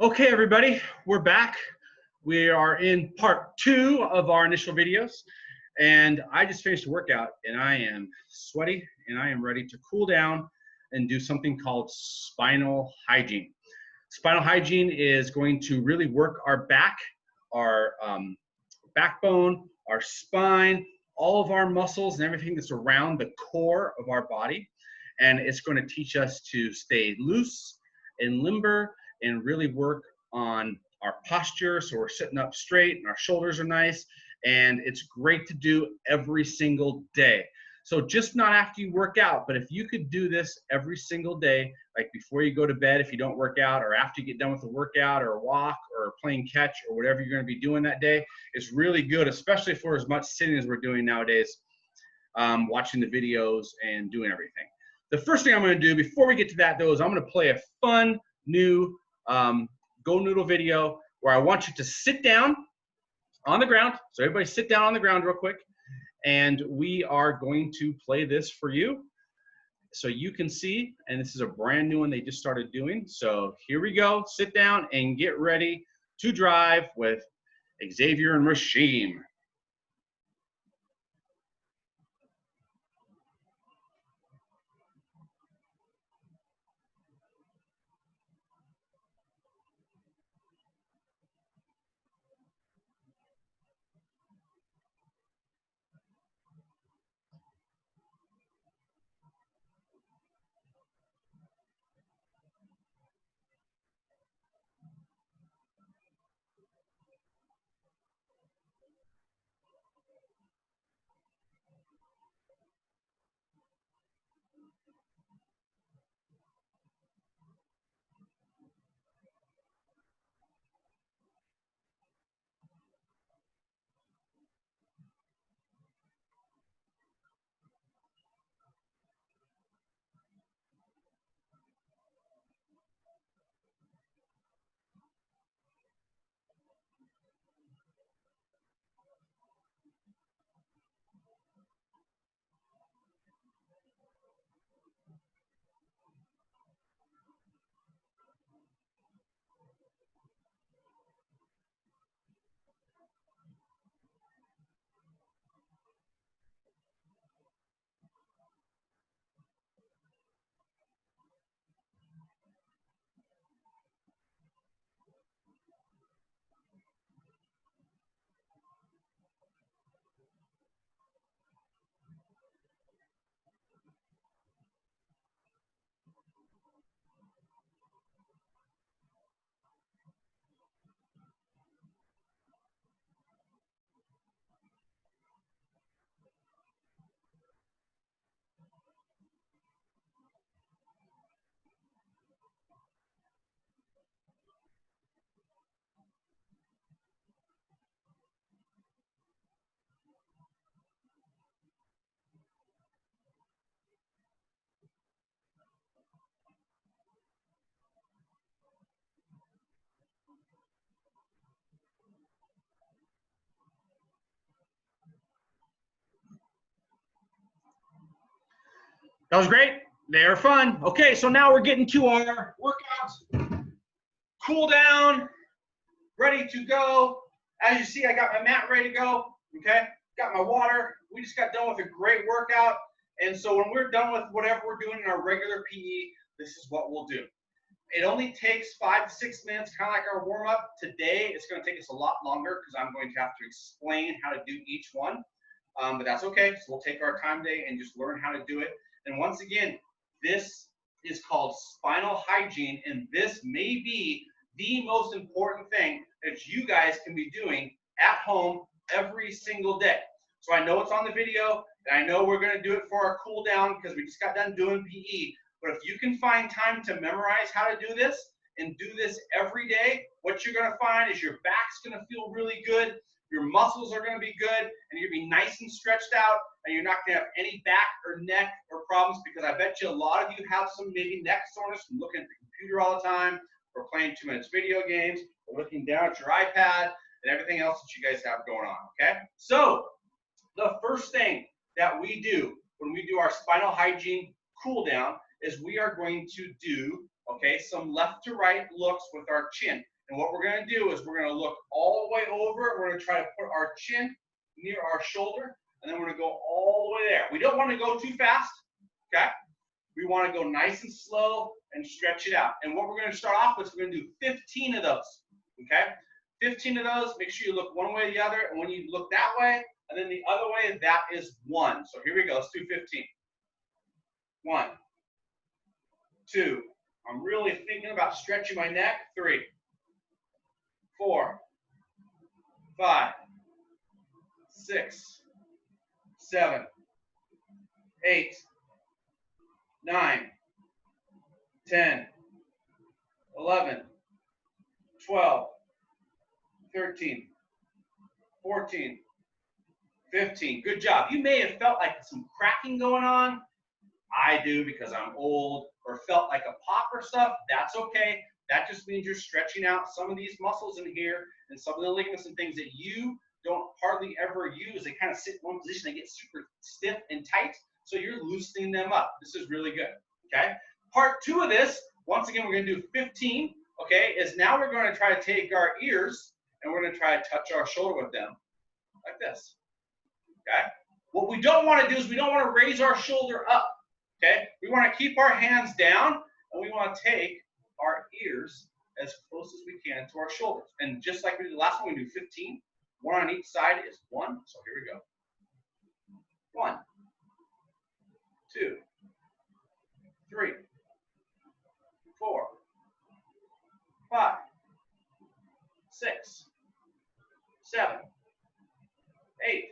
Okay, everybody, we're back. We are in part 2 of our initial videos, and I just finished a workout, and I am sweaty, and I am ready to cool down and do something called spinal hygiene. Spinal hygiene is going to really work our back, our backbone, our spine, all of our muscles, and everything that's around the core of our body, and it's going to teach us to stay loose and limber and really work on our posture so we're sitting up straight and our shoulders are nice, and it's great to do every single day. So just not after you work out, but if you could do this every single day, like before you go to bed if you don't work out, or after you get done with a workout or a walk or playing catch or whatever you're going to be doing that day, is really good, especially for as much sitting as we're doing nowadays, watching the videos and doing everything. The first thing I'm going to do before we get to that, though, is I'm going to play a fun new Go Noodle video where I want you to sit down on the ground. So everybody sit down on the ground real quick, and we are going to play this for you so you can see. And this is a brand new one they just started doing. So here we go. Sit down and get ready to drive with Xavier and Rasheem. That was great. They are fun. Okay, so now we're getting to our workouts. Cool down, ready to go. As you see, I got my mat ready to go. Okay, got my water. We just got done with a great workout. And so when we're done with whatever we're doing in our regular PE, this is what we'll do. It only takes 5 to 6 minutes, kind of like our warm up. Today, it's going to take us a lot longer because I'm going to have to explain how to do each one. But that's okay. So we'll take our time today and just learn how to do it. And once again, this is called spinal hygiene, and this may be the most important thing that you guys can be doing at home every single day. So I know it's on the video, and I know we're going to do it for our cool down because we just got done doing PE. But if you can find time to memorize how to do this and do this every day, what you're going to find is your back's going to feel really good, your muscles are going to be good, and you're going to be nice and stretched out, and you're not going to have any back or neck or problems, because I bet you a lot of you have some maybe neck soreness from looking at the computer all the time, or playing 2 minutes video games, or looking down at your iPad, and everything else that you guys have going on, okay? So the first thing that we do when we do our spinal hygiene cool down is we are going to do Okay, some left to right looks with our chin. And what we're going to do is we're going to look all the way over. We're going to try to put our chin near our shoulder, and then we're going to go all the way there. We don't want to go too fast, okay? We want to go nice and slow and stretch it out. And what we're going to start off with, we're going to do 15 of those, okay? 15 of those. Make sure you look one way or the other, and when you look that way, and then the other way, that is 1. So here we go. Let's do 15. 1, 2. I'm really thinking about stretching my neck. 3, 4, 5, 6, 7, 8, 9, 10, 11, 12, 13, 14, 15. Good job. You may have felt like some cracking going on. I do because I'm old, or felt like a pop or stuff. That's okay. That just means you're stretching out some of these muscles in here and some of the ligaments and things that you don't hardly ever use. They kind of sit in one position. They get super stiff and tight. So you're loosening them up. This is really good. Okay. Part 2 of this, once again, we're going to do 15. Okay. Is now we're going to try to take our ears and we're going to try to touch our shoulder with them like this. Okay. What we don't want to do is we don't want to raise our shoulder up. Okay. We want to keep our hands down and we want to take our ears as close as we can to our shoulders. And just like we did the last one, we do 15. 1 on each side is 1. So here we go. 1, 2, 3, 4, 5, 6, 7, 8,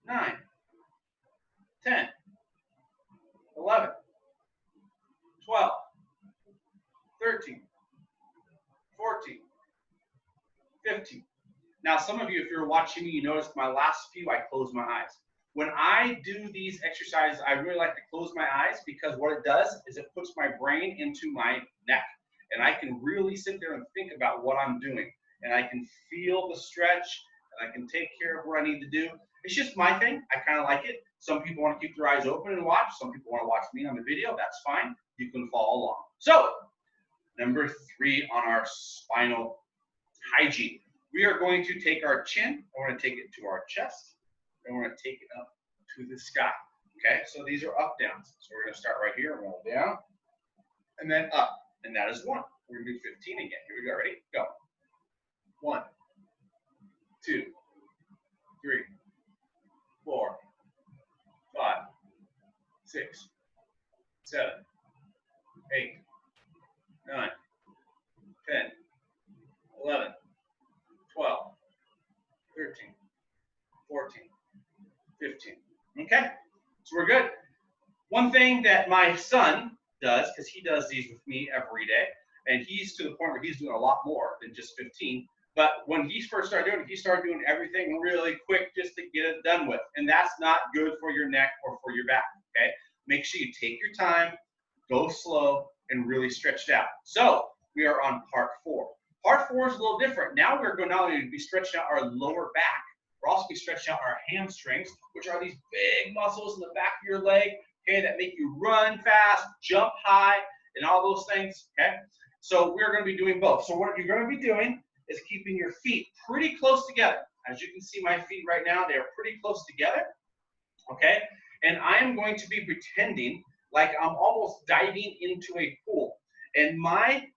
9, 10, 11, 12, 13, 14, 15. Now, some of you, if you're watching me, you noticed my last few, I closed my eyes. When I do these exercises, I really like to close my eyes because what it does is it puts my brain into my neck. And I can really sit there and think about what I'm doing. And I can feel the stretch, and I can take care of what I need to do. It's just my thing. I kind of like it. Some people want to keep their eyes open and watch. Some people want to watch me on the video. That's fine. You can follow along. So, number 3 on our spinal hygiene. We are going to take our chin, we're going to take it to our chest, and we're going to take it up to the sky. Okay, so these are up downs. So we're going to start right here, roll down, and then up. And that is 1. We're going to do 15 again. Here we go. Ready? Go. 1, 2, 3, 4, 5, 6, 7, 8, 9, 10, 11, 12, 13, 14, 15. Okay, so we're good. One thing that my son does, because he does these with me every day, and he's to the point where he's doing a lot more than just 15. But when he first started doing it, he started doing everything really quick just to get it done with. And that's not good for your neck or for your back, okay? Make sure you take your time, go slow, and really stretch it out. So we are on part 4. Part 4 is a little different. Now we're going not only to be stretching out our lower back, we're also be stretching out our hamstrings, which are these big muscles in the back of your leg, okay, that make you run fast, jump high, and all those things, okay? So we're going to be doing both. So what you're going to be doing is keeping your feet pretty close together. As you can see my feet right now, they are pretty close together, okay? And I'm going to be pretending like I'm almost diving into a pool. And my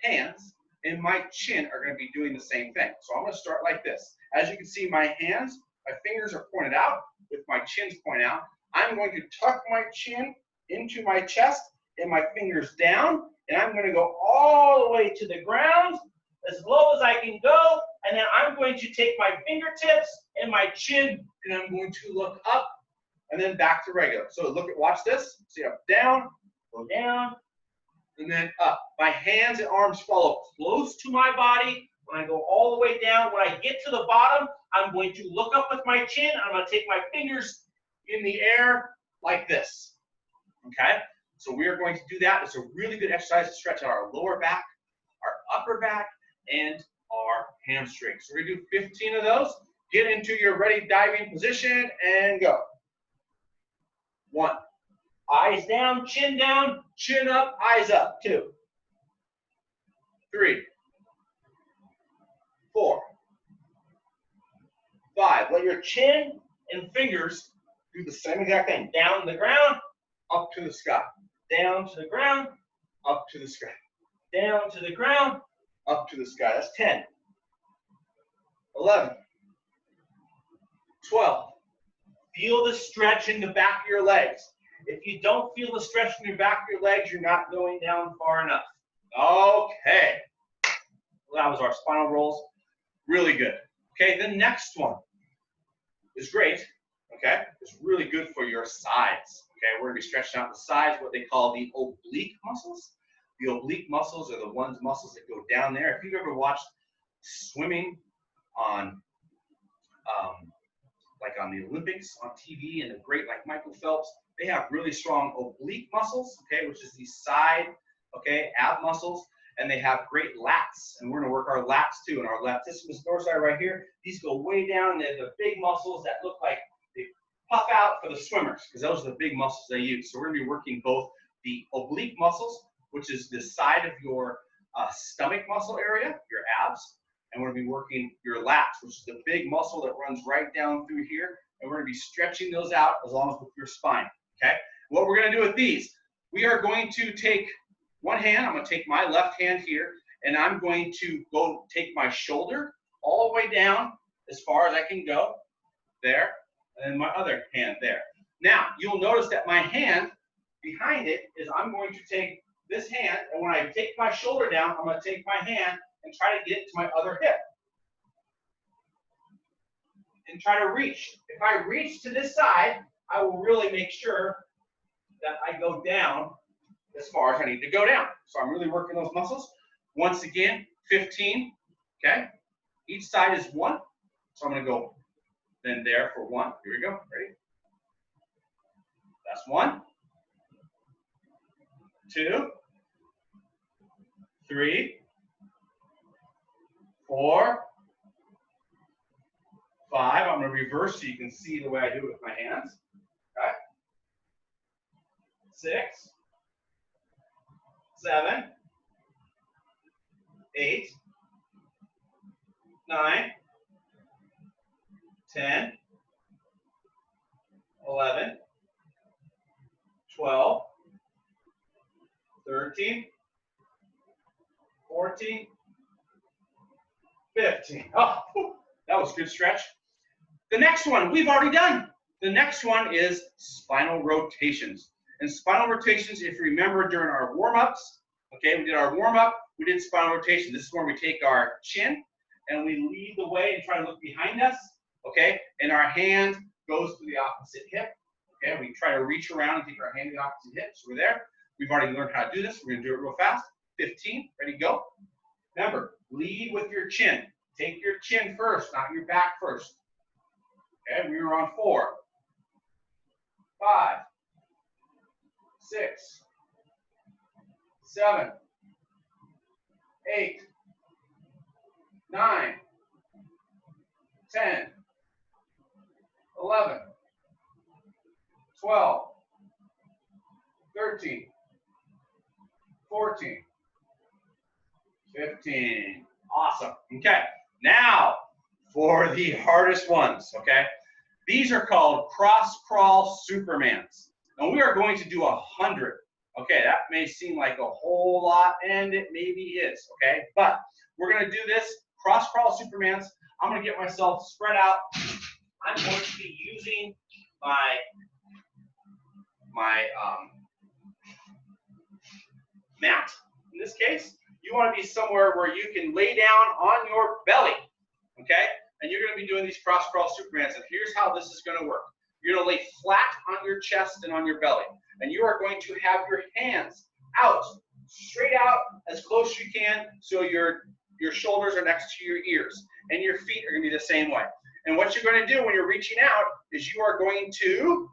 hands and my chin are going to be doing the same thing. So I'm going to start like this. As you can see, my hands, my fingers are pointed out with my chin's pointed out. I'm going to tuck my chin into my chest and my fingers down, and I'm going to go all the way to the ground as low as I can go, and then I'm going to take my fingertips and my chin, and I'm going to look up and then back to regular. So watch this. See up, down, go down, and then up. My hands and arms follow close to my body. When I go all the way down, when I get to the bottom, I'm going to look up with my chin. I'm going to take my fingers in the air like this. Okay? So we are going to do that. It's a really good exercise to stretch out our lower back, our upper back, and our hamstrings. So we're going to do 15 of those. Get into your ready diving position and go. 1, eyes down, chin up, eyes up. 2, 3, 4, 5. Let your chin and fingers do the same exact thing. Down to the ground, up to the sky. Down to the ground, up to the sky. Down to the ground, up to the sky. That's 10, 11, 12. Feel the stretch in the back of your legs. If you don't feel the stretch in your back of your legs, you're not going down far enough. Okay. Well, that was our spinal rolls. Really good. Okay, the next one is great. Okay, it's really good for your sides. Okay, we're going to be stretching out the sides, what they call the oblique muscles. The oblique muscles are the muscles that go down there. If you've ever watched swimming on like on the Olympics on TV, and the great like Michael Phelps, they have really strong oblique muscles, okay, which is the side, okay, ab muscles, and they have great lats, and we're going to work our lats too. And our latissimus dorsi right here, these go way down, and they're the big muscles that look like they puff out for the swimmers, because those are the big muscles they use. So we're going to be working both the oblique muscles, which is the side of your stomach muscle area, your abs, and we're going to be working your lats, which is the big muscle that runs right down through here, and we're going to be stretching those out as long as with your spine, okay? What we're going to do with these, we are going to take one hand, I'm going to take my left hand here, and I'm going to go take my shoulder all the way down as far as I can go, there, and then my other hand there. Now, you'll notice that my hand behind it is I'm going to take this hand, and when I take my shoulder down, I'm going to take my hand and try to get it to my other hip. And try to reach. If I reach to this side, I will really make sure that I go down as far as I need to go down. So I'm really working those muscles. Once again, 15, okay? Each side is 1. So I'm going to go then there for 1. Here we go. Ready? That's 1, 2, 3, 4, 5. I'm going to reverse so you can see the way I do it with my hands. Okay. 6, 7, 8, 9, 10, 11, 12, 13, 14, 15. Oh, that was a good stretch. The next one we've already done. The next one is spinal rotations. And spinal rotations, if you remember during our warm-ups, okay, we did our warm-up, we did spinal rotation. This is where we take our chin and we lead the way and try to look behind us, okay, and our hand goes to the opposite hip, okay, we try to reach around and take our hand to the opposite hip, so we're there. We've already learned how to do this. We're going to do it real fast. 15, ready, go. Remember, lead with your chin. Take your chin first, not your back first. Okay, we were on 4, 5, 6, 7, 8, 9, 10, 11, 12, 13, 14, 15. Awesome. Okay, now for the hardest ones, okay? These are called cross-crawl Supermans. And we are going to do 100. Okay, that may seem like a whole lot, and it maybe is, okay? But we're going to do this cross-crawl Supermans. I'm going to get myself spread out. I'm going to be using my mat. In this case, you want to be somewhere where you can lay down on your belly, okay? And you're going to be doing these cross-crawl Supermans. And here's how this is going to work. You're going to lay flat on your chest and on your belly. And you are going to have your hands out, straight out, as close as you can, so your shoulders are next to your ears. And your feet are going to be the same way. And what you're going to do when you're reaching out is you are going to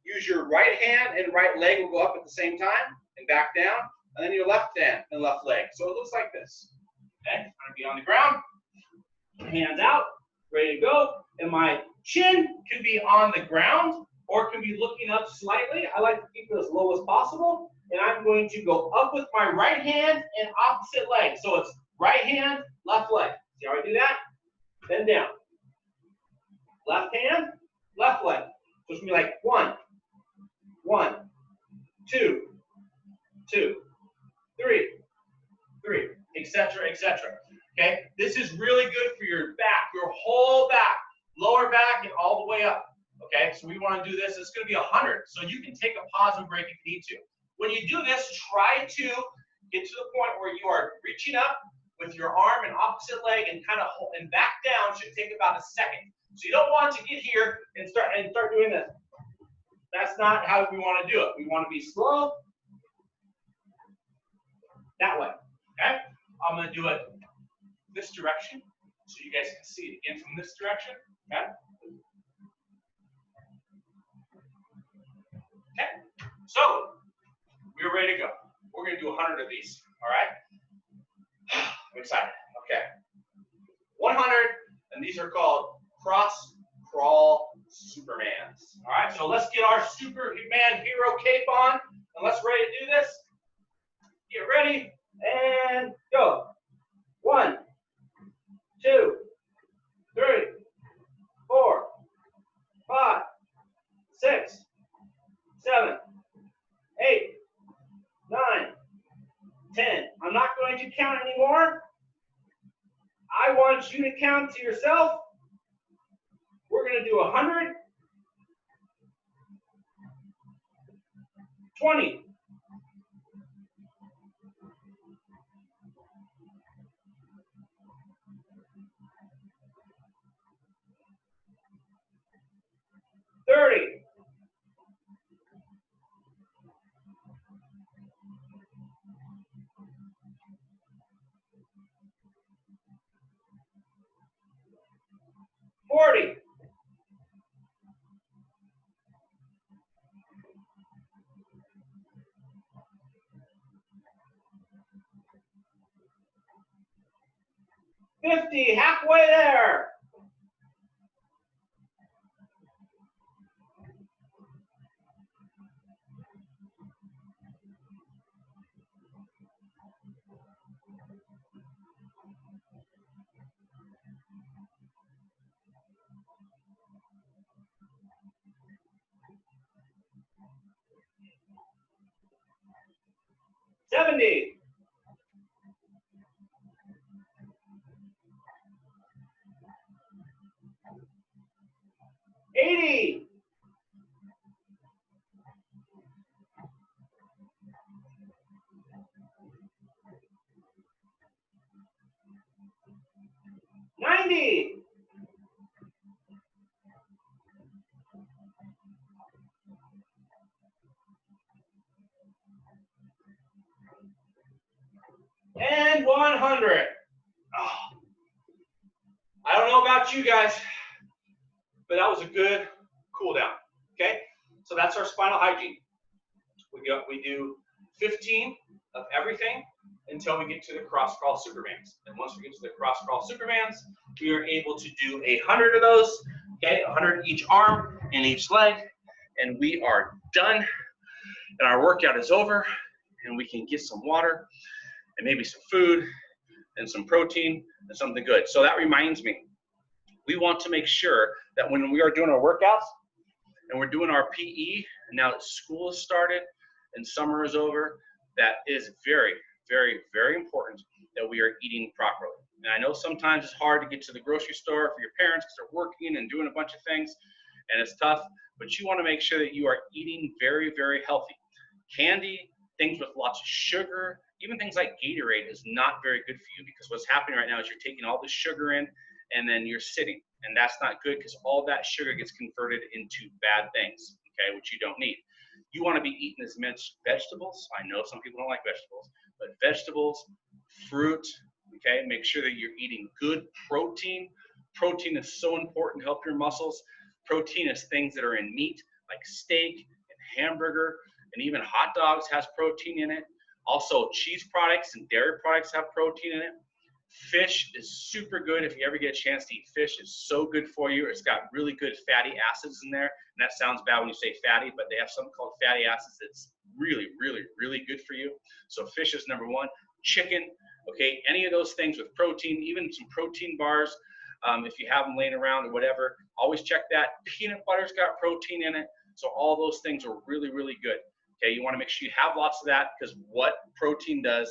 use your right hand and right leg will go up at the same time and back down. And then your left hand and left leg. So it looks like this. Okay, I'm going to be on the ground. Hands out, ready to go. And my chin could be on the ground, or it can be looking up slightly. I like to keep it as low as possible. And I'm going to go up with my right hand and opposite leg. So it's right hand, left leg. See how I do that? Then down. Left hand, left leg. So it's going to be like 1, 1, 2, 2, 3, 3, etc., etc. Okay? This is really good for your back, your whole back, lower back, and all the way up. Okay? So we want to do this. It's going to be 100. So you can take a pause and break if you need to. When you do this, try to get to the point where you are reaching up with your arm and opposite leg and kind of hold, and back down should take about a second. So you don't want to get here and start doing this. That's not how we want to do it. We want to be slow. That way. Okay? I'm going to do it this direction so you guys can see it again from this direction. Okay? Okay? So, we're ready to go. We're going to do 100 of these. All right? I'm excited. Okay. 100, and these are called cross crawl Supermans. All right? So let's get our Superman hero cape on, and let's ready to do this. Get ready, and go. 1, 2, 3, 4, 5, 6, 7, 8, 9, 10. I'm not going to count anymore. I want you to count to yourself. We're going to do 100, 20, 30, 40, 50, halfway there. 70, 80, 90, 100. Oh, I don't know about you guys, but that was a good cool down. Okay, so that's our spinal hygiene. We do 15 of everything until we get to the cross crawl Supermans. And once we get to the cross crawl Supermans, we are able to do 100 of those. Okay, 100 each arm and each leg, and we are done. And our workout is over, and we can get some water and maybe some food and some protein and something good. So that reminds me, we want to make sure that when we are doing our workouts and we're doing our PE, and now that school has started and summer is over, that is very, very, very important that we are eating properly. And I know sometimes it's hard to get to the grocery store for your parents because they're working and doing a bunch of things, and it's tough, but you want to make sure that you are eating very, very healthy. Candy, things with lots of sugar, even things like Gatorade is not very good for you, because what's happening right now is you're taking all this sugar in and then you're sitting, and that's not good because all that sugar gets converted into bad things, okay, which you don't need. You want to be eating as much vegetables. I know some people don't like vegetables, but vegetables, fruit, okay, make sure that you're eating good protein. Protein is so important to help your muscles. Protein is things that are in meat, like steak and hamburger, and even hot dogs has protein in it. Also, cheese products and dairy products have protein in it. Fish is super good. If you ever get a chance to eat fish, it's so good for you. It's got really good fatty acids in there. And that sounds bad when you say fatty, but they have something called fatty acids that's really, really, really good for you. So fish is number one. Chicken, okay, any of those things with protein, even some protein bars, if you have them laying around or whatever, always check that. Peanut butter's got protein in it. So all those things are really, really good. Okay, you want to make sure you have lots of that, because what protein does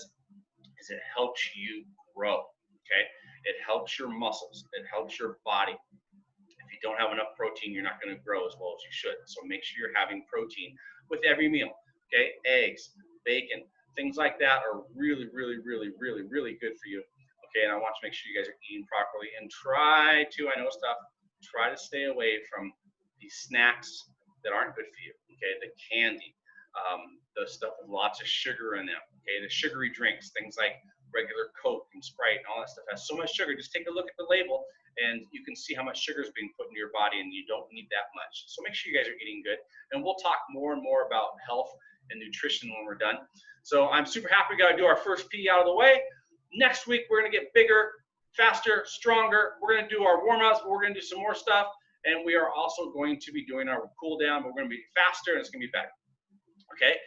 is it helps you grow. Okay, it helps your muscles, it helps your body. If you don't have enough protein, you're not going to grow as well as you should. So make sure you're having protein with every meal. Okay, eggs, bacon, things like that are really, really, really, really, really good for you. Okay, and I want to make sure you guys are eating properly, and try to, I know stuff, try to stay away from these snacks that aren't good for you. Okay, the candy, the stuff with lots of sugar in them. Okay, the sugary drinks, things like regular Coke and Sprite and all that stuff has so much sugar. Just take a look at the label and you can see how much sugar is being put into your body, and you don't need that much. So make sure you guys are eating good, and we'll talk more and more about health and nutrition when we're done. So I'm super happy we got to do our first P out of the way. Next week, we're going to get bigger, faster, stronger. We're going to do our warm-ups, but we're going to do some more stuff. And we are also going to be doing our cool down, but we're going to be faster and it's going to be better. Okay?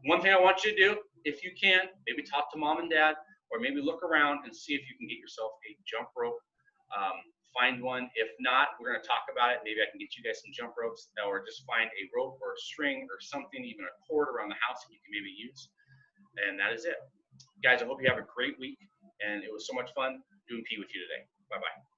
One thing I want you to do, if you can, maybe talk to mom and dad, or maybe look around and see if you can get yourself a jump rope. Find one. If not, we're going to talk about it. Maybe I can get you guys some jump ropes, or just find a rope or a string or something, even a cord around the house that you can maybe use. And that is it. Guys, I hope you have a great week, and it was so much fun doing P with you today. Bye-bye.